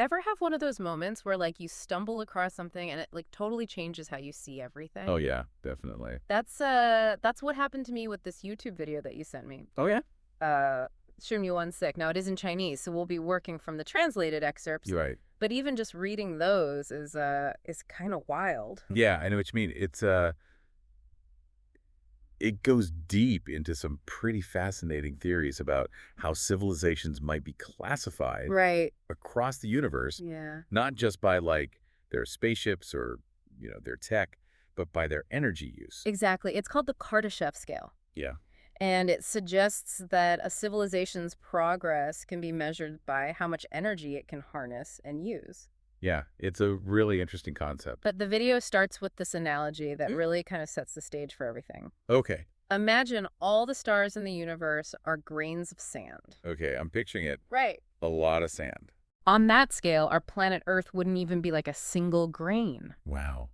Ever have one of those moments where, like, you stumble across something and it, like, totally changes how you see Oh, everything? yeah, definitely. That's what happened to me with this YouTube video that you sent me. Oh, yeah? Uh, 1:16. Now, it is in Chinese, so we'll be working from the translated excerpts, You're right. but even just reading those is kind of wild. Yeah, I know what you mean. It goes deep into some pretty fascinating theories about how civilizations might be classified Right. across the universe, Yeah. not just by, like, their spaceships or, their tech, but by their energy use. Exactly. It's called the Kardashev Scale. Yeah. And it suggests that a civilization's progress can be measured by how much energy it can harness and use. Yeah, it's a really interesting concept. But the video starts with this analogy that really kind of sets the stage for everything. Okay. Imagine all the stars in the universe are grains of sand. Okay, I'm picturing it. Right. A lot of sand. On that scale, our planet Earth wouldn't even be like a single grain. Wow.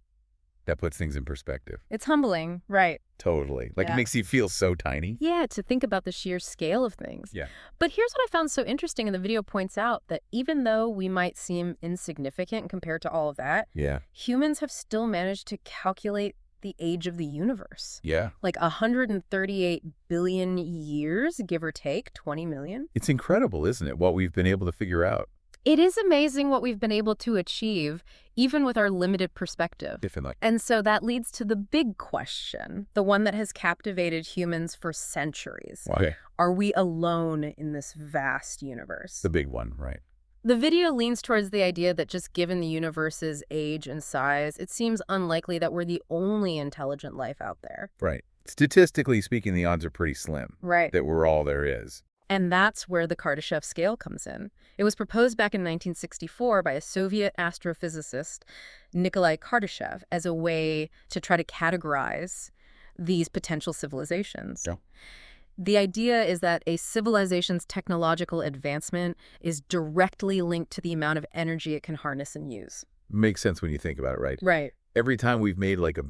That puts things in perspective. It's humbling, right? Totally. Like, it Yeah. makes you feel so tiny. Yeah, to think about the sheer scale of things. Yeah. But here's what I found so interesting, and the video points out that even though we might seem insignificant compared to all of that, Yeah. humans have still managed to calculate the age of the universe. Yeah. Like 138 billion years, give or take 20 million. It's incredible, isn't it, what we've been able to figure out? It is amazing what we've been able to achieve, even with our limited perspective. Different, like, And so that leads to the big question, the one that has captivated humans for centuries. okay, Are we alone in this vast universe? the big one, right? The video leans towards the idea that just given the universe's age and size, it seems unlikely that we're the only intelligent life out there. Right. Statistically speaking, the odds are pretty slim Right. that we're all there is. And that's where the Kardashev scale comes in. It was proposed back in 1964 by a Soviet astrophysicist, Nikolai Kardashev, as a way to try to categorize these potential civilizations. Yeah. The idea is that a civilization's technological advancement is directly linked to the amount of energy it can harness and use. Makes sense when you think about it, right? Right. Every time we've made, like, a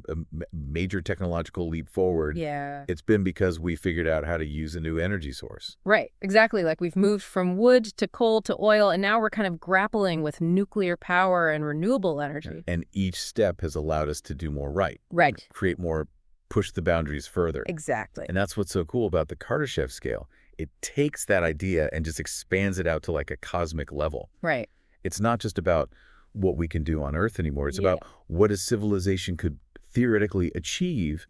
major technological leap forward, Yeah. it's been because we figured out how to use a new energy source. Right. Exactly. Like we've moved from wood to coal to oil, and now we're kind of grappling with nuclear power and renewable energy. And each step has allowed us to do more right, Right. create more, push the boundaries further. Exactly. And that's what's so cool about the Kardashev scale. It takes that idea and just expands it out to, like, a cosmic level. Right. It's not just about what we can do on Earth anymore. It's Yeah. about what a civilization could theoretically achieve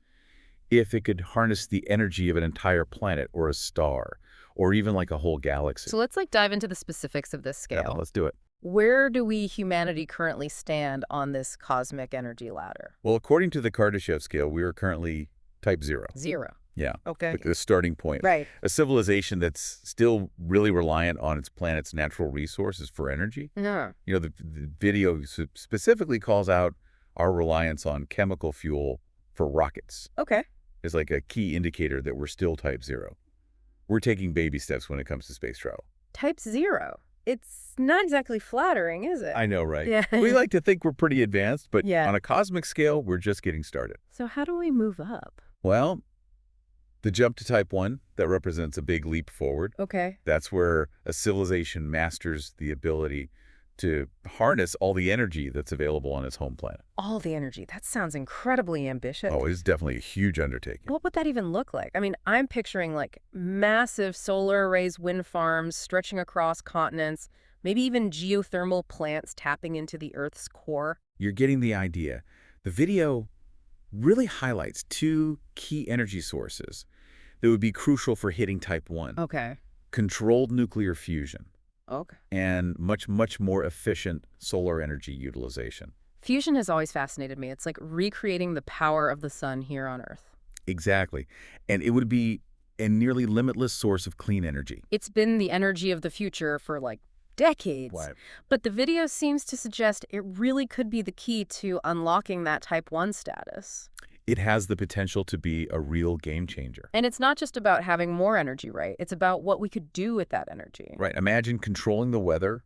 if it could harness the energy of an entire planet or a star or even, like, a whole galaxy. So let's dive into the specifics of this Yeah, scale. let's do it. Where do we humanity currently stand on this cosmic energy ladder? Well, according to the Kardashev scale, we are currently type 0. 0. Yeah, Okay. the starting point. Right. A civilization that's still really reliant on its planet's natural resources for energy. Yeah. The video specifically calls out our reliance on chemical fuel for rockets Okay. is like a key indicator that we're still type 0. We're taking baby steps when it comes to space travel. Type 0. It's not exactly flattering, is it? I know, right? Yeah. We like to think we're pretty advanced, but Yeah. on a cosmic scale, we're just getting started. So how do we move up? Well, the jump to type 1, that represents a big leap forward. Okay. That's where a civilization masters the ability to harness all the energy that's available on its home planet. All the energy. That sounds incredibly ambitious. Oh, it's definitely a huge undertaking. What would that even look like? I mean, I'm picturing like massive solar arrays, wind farms stretching across continents, maybe even geothermal plants tapping into the Earth's core. You're getting the idea. The video really highlights two key energy sources that would be crucial for hitting type 1. Okay. Controlled nuclear fusion Okay. and much, much more efficient solar energy utilization. Fusion has always fascinated me. It's like recreating the power of the sun here on Earth. Exactly. And it would be a nearly limitless source of clean energy. It's been the energy of the future for like decades. Right. But the video seems to suggest it really could be the key to unlocking that type 1 status. It has the potential to be a real game changer. And it's not just about having more energy, right? It's about what we could do with that energy. Right. Imagine controlling the weather,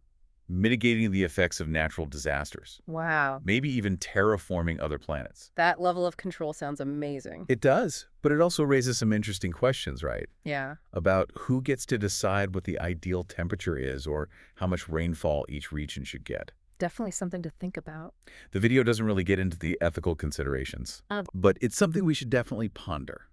mitigating the effects of natural disasters, Wow. maybe even terraforming other planets. That level of control sounds amazing. It does, but it also raises some interesting questions, right? Yeah. About who gets to decide what the ideal temperature is or how much rainfall each region should get. Definitely something to think about. The video doesn't really get into the ethical considerations, but it's something we should definitely ponder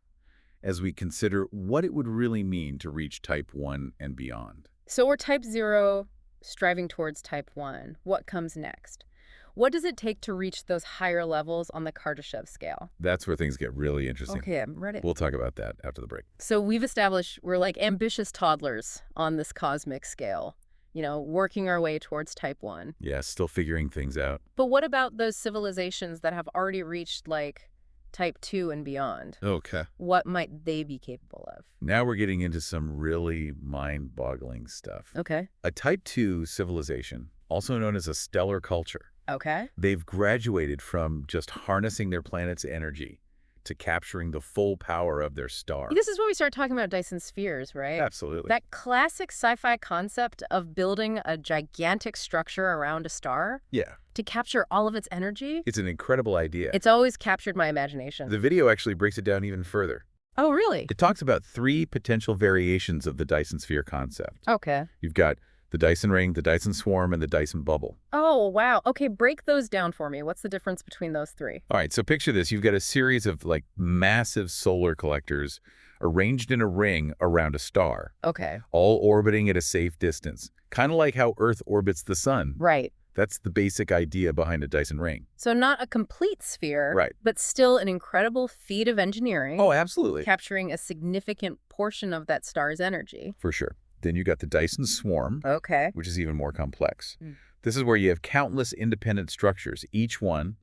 as we consider what it would really mean to reach type 1 and beyond. So we're type 0, striving towards type 1. What comes next? What does it take to reach those higher levels on the Kardashev scale? That's where things get really interesting. Okay, I'm ready. We'll talk about that after the break. So we've established we're like ambitious toddlers on this cosmic scale, working our way towards type 1. Yeah, still figuring things out. But what about those civilizations that have already reached like type 2 and beyond? Okay. What might they be capable of? Now we're getting into some really mind-boggling stuff. Okay. A type 2 civilization, also known as a stellar culture, Okay. they've graduated from just harnessing their planet's energy to capturing the full power of their star. This is when we start talking about Dyson Spheres, right? Absolutely. That classic sci-fi concept of building a gigantic structure around a star Yeah. to capture all of its energy. It's an incredible idea. It's always captured my imagination. The video actually breaks it down even further. Oh, really? It talks about 3 potential variations of the Dyson sphere concept. Okay. You've got the Dyson ring, the Dyson swarm, and the Dyson bubble. Oh, wow. Okay, break those down for me. What's the difference between those 3? All right, so picture this. You've got a series of massive solar collectors arranged in a ring around a star, Okay. all orbiting at a safe distance, kind of like how Earth orbits the sun. Right. That's the basic idea behind a Dyson ring. So not a complete sphere, Right. but still an incredible feat of engineering, Oh, absolutely. capturing a significant portion of that star's energy. For sure. Then you got the Dyson swarm, Okay. which is even more complex. Mm. This is where you have countless independent structures, each one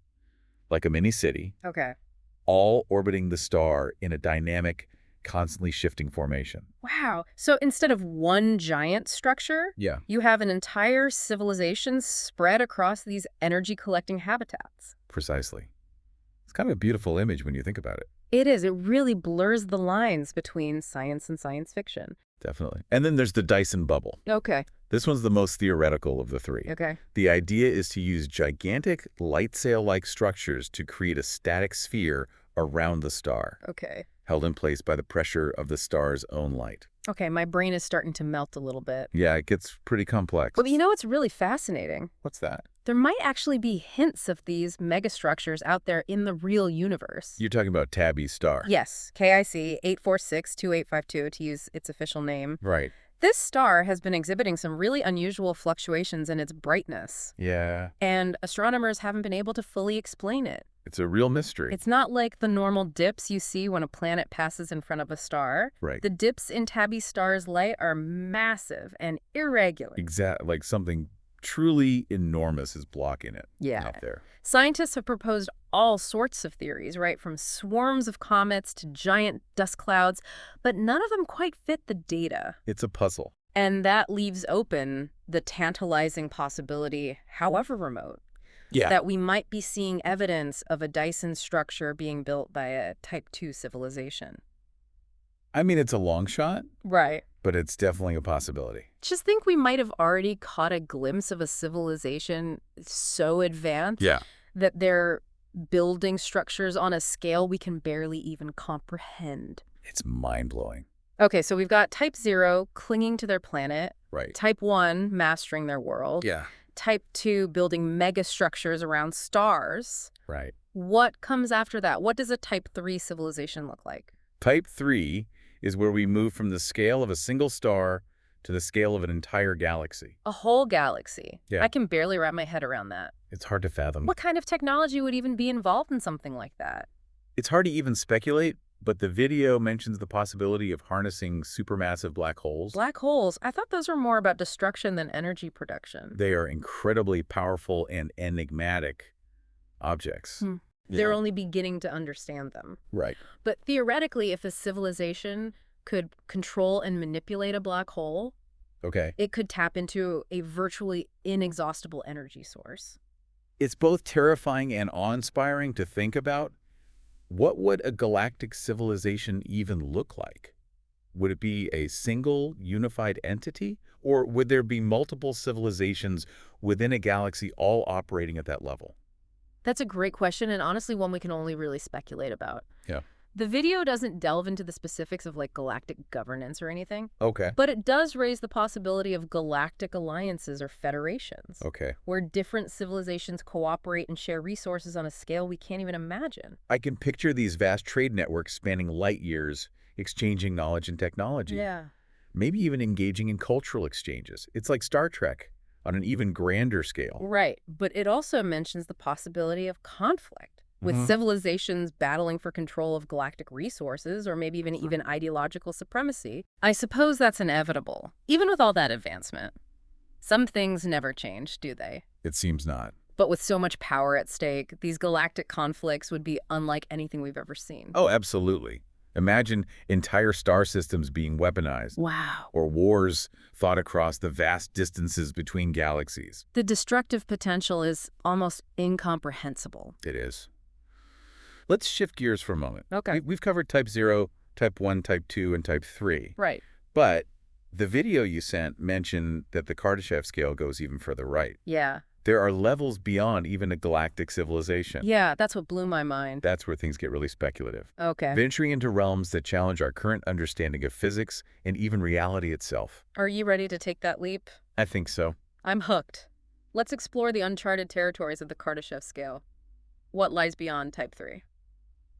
like a mini city, Okay. all orbiting the star in a dynamic, constantly shifting formation. Wow. So instead of one giant structure, Yeah. you have an entire civilization spread across these energy-collecting habitats. Precisely. It's kind of a beautiful image when you think about it. It is. It really blurs the lines between science and science fiction. Definitely. And then there's the Dyson bubble. Okay. This one's the most theoretical of the 3. Okay. The idea is to use gigantic light sail-like structures to create a static sphere around the star, Okay. held in place by the pressure of the star's own light. Okay, my brain is starting to melt a little bit. Yeah, it gets pretty complex. Well, what's really fascinating? What's that? There might actually be hints of these megastructures out there in the real universe. You're talking about Tabby's star. Yes, KIC 8462852 to use its official name. Right. This star has been exhibiting some really unusual fluctuations in its brightness, Yeah. and astronomers haven't been able to fully explain it. It's a real mystery. It's not like the normal dips you see when a planet passes in front of a star. Right. The dips in Tabby's star's light are massive and irregular. Exactly. Like something truly enormous is blocking it out there. Scientists have proposed all sorts of theories, right? From swarms of comets to giant dust clouds, but none of them quite fit the data. It's a puzzle. And that leaves open the tantalizing possibility, however remote, that we might be seeing evidence of a Dyson structure being built by a Type 2 civilization. I mean, it's a long shot, Right. but it's definitely a possibility. Just think we might have already caught a glimpse of a civilization so advanced that they're building structures on a scale we can barely even comprehend. It's mind-blowing. Okay, so we've got Type 0 clinging to their planet, Right. Type 1 mastering their world, Yeah. Type 2 building megastructures around stars. Right. What comes after that? What does a Type 3 civilization look like? Type 3 is where we move from the scale of a single star to the scale of an entire galaxy. A whole galaxy. Yeah. I can barely wrap my head around that. It's hard to fathom. What kind of technology would even be involved in something like that? It's hard to even speculate, but the video mentions the possibility of harnessing supermassive black holes. Black holes, I thought those were more about destruction than energy production. They are incredibly powerful and enigmatic objects. They're only beginning to understand them. Right. But theoretically, if a civilization could control and manipulate a black hole, Okay. it could tap into a virtually inexhaustible energy source. It's both terrifying and awe-inspiring to think about. What would a galactic civilization even look like? Would it be a single, unified entity? Or would there be multiple civilizations within a galaxy all operating at that level? That's a great question, and honestly one we can only really speculate about. Yeah. The video doesn't delve into the specifics of like galactic governance or anything, Okay. but it does raise the possibility of galactic alliances or federations, Okay. where different civilizations cooperate and share resources on a scale we can't even imagine. I can picture these vast trade networks spanning light years, exchanging knowledge and technology, Yeah. maybe even engaging in cultural exchanges. It's like Star Trek on an even grander scale. Right, but it also mentions the possibility of conflict, with Mhm. civilizations battling for control of galactic resources or maybe even ideological supremacy. I suppose that's inevitable, even with all that advancement. Some things never change, do they? It seems not. But with so much power at stake, these galactic conflicts would be unlike anything we've ever seen. Oh, absolutely. Imagine entire star systems being weaponized, Wow. or wars fought across the vast distances between galaxies. The destructive potential is almost incomprehensible. It is. Let's shift gears for a moment. Okay. We've covered Type 0, Type 1, Type 2, and Type 3. Right. But the video you sent mentioned that the Kardashev scale goes even further right. Yeah. There are levels beyond even a galactic civilization. Yeah, that's what blew my mind. That's where things get really speculative. Okay. Venturing into realms that challenge our current understanding of physics and even reality itself. Are you ready to take that leap? I think so. I'm hooked. Let's explore the uncharted territories of the Kardashev scale. What lies beyond Type 3?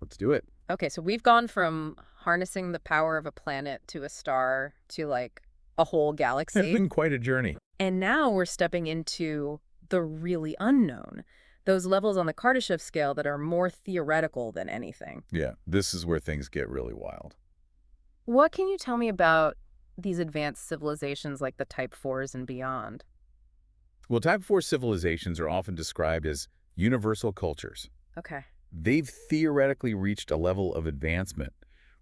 Let's do it. Okay, so we've gone from harnessing the power of a planet to a star to like a whole It's galaxy. been quite a journey. And now we're stepping into the really unknown, those levels on the Kardashev scale that are more theoretical than anything. Yeah, this is where things get really wild. What can you tell me about these advanced civilizations like the Type 4s and beyond? Well, Type 4 civilizations are often described as universal cultures. Okay. They've theoretically reached a level of advancement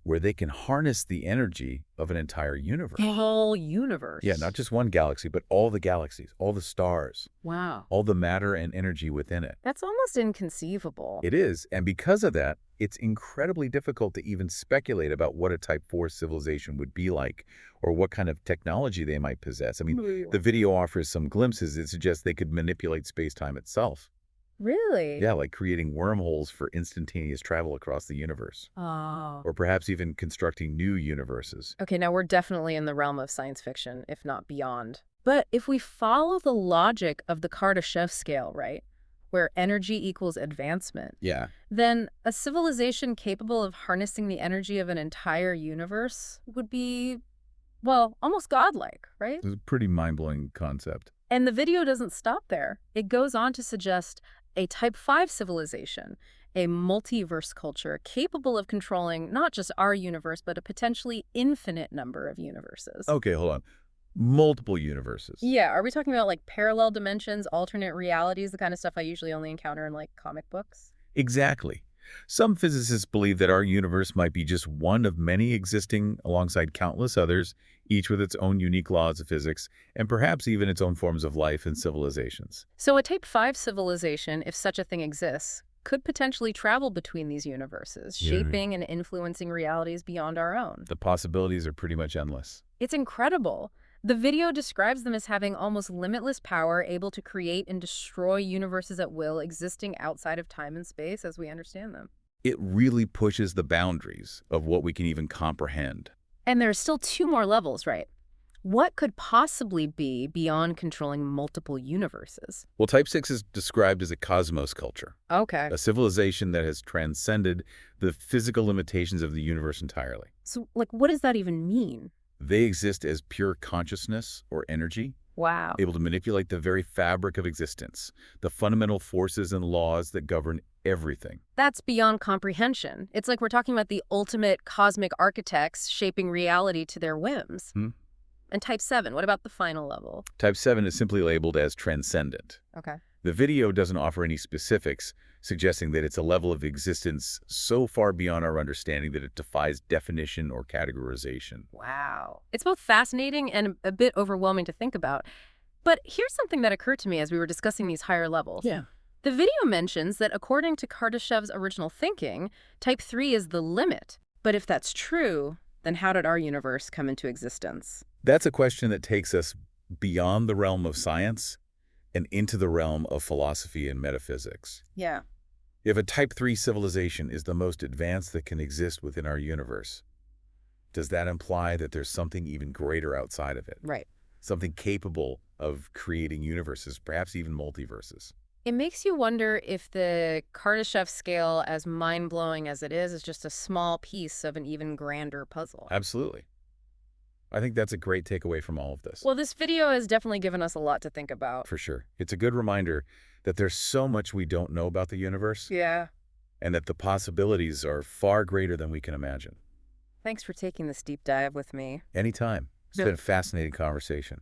where they can harness the energy of an entire universe. The whole universe. Yeah, not just one galaxy, but all the galaxies, all the stars, Wow. all the matter and energy within it. That's almost inconceivable. It is, and because of that, it's incredibly difficult to even speculate about what a Type 4 civilization would be like or what kind of technology they might possess. I mean, the video offers some glimpses that suggest they could manipulate space-time itself. Really? Yeah, like creating wormholes for instantaneous travel across the universe. Oh. Or perhaps even constructing new universes. Okay, now we're definitely in the realm of science fiction, if not beyond. But if we follow the logic of the Kardashev scale, right, where energy equals advancement, Yeah. then a civilization capable of harnessing the energy of an entire universe would be, well, almost godlike, right? It's a pretty mind-blowing concept. And the video doesn't stop there. It goes on to suggest a Type 5 civilization, a multiverse culture capable of controlling not just our universe, but a potentially infinite number of universes. Okay, hold on. Multiple universes. Yeah, are we talking about like parallel dimensions, alternate realities, the kind of stuff I usually only encounter in like comic books? Exactly. Some physicists believe that our universe might be just one of many existing alongside countless others, each with its own unique laws of physics, and perhaps even its own forms of life and civilizations. So a Type 5 civilization, if such a thing exists, could potentially travel between these universes, Yeah. shaping and influencing realities beyond our own. The possibilities are pretty much endless. It's incredible. The video describes them as having almost limitless power, able to create and destroy universes at will, existing outside of time and space as we understand them. It really pushes the boundaries of what we can even comprehend. And there are still two more levels, right? What could possibly be beyond controlling multiple universes? Well, Type 6 is described as a cosmos culture, Okay. a civilization that has transcended the physical limitations of the universe entirely. So, like, what does that even mean? They exist as pure consciousness or energy, Wow. able to manipulate the very fabric of existence, the fundamental forces and laws that govern everything. That's beyond comprehension. It's like we're talking about the ultimate cosmic architects shaping reality to their whims. Hmm. And Type 7, what about the final level? Type 7 is simply labeled as transcendent. Okay. The video doesn't offer any specifics, suggesting that it's a level of existence so far beyond our understanding that it defies definition or categorization. Wow. It's both fascinating and a bit overwhelming to think about. But here's something that occurred to me as we were discussing these higher levels. Yeah. The video mentions that according to Kardashev's original thinking, Type 3 is the limit. But if that's true, then how did our universe come into existence? That's a question that takes us beyond the realm of science and into the realm of philosophy and metaphysics. Yeah. If a Type 3 civilization is the most advanced that can exist within our universe, does that imply that there's something even greater outside of it? Right. Something capable of creating universes, perhaps even multiverses? It makes you wonder if the Kardashev scale, as mind-blowing as it is just a small piece of an even grander puzzle. Absolutely. I think that's a great takeaway from all of this. Well, this video has definitely given us a lot to think about. For sure. It's a good reminder that there's so much we don't know about the universe, Yeah. and that the possibilities are far greater than we can imagine. Thanks for taking this deep dive with me. Anytime. It's Yeah. been a fascinating conversation.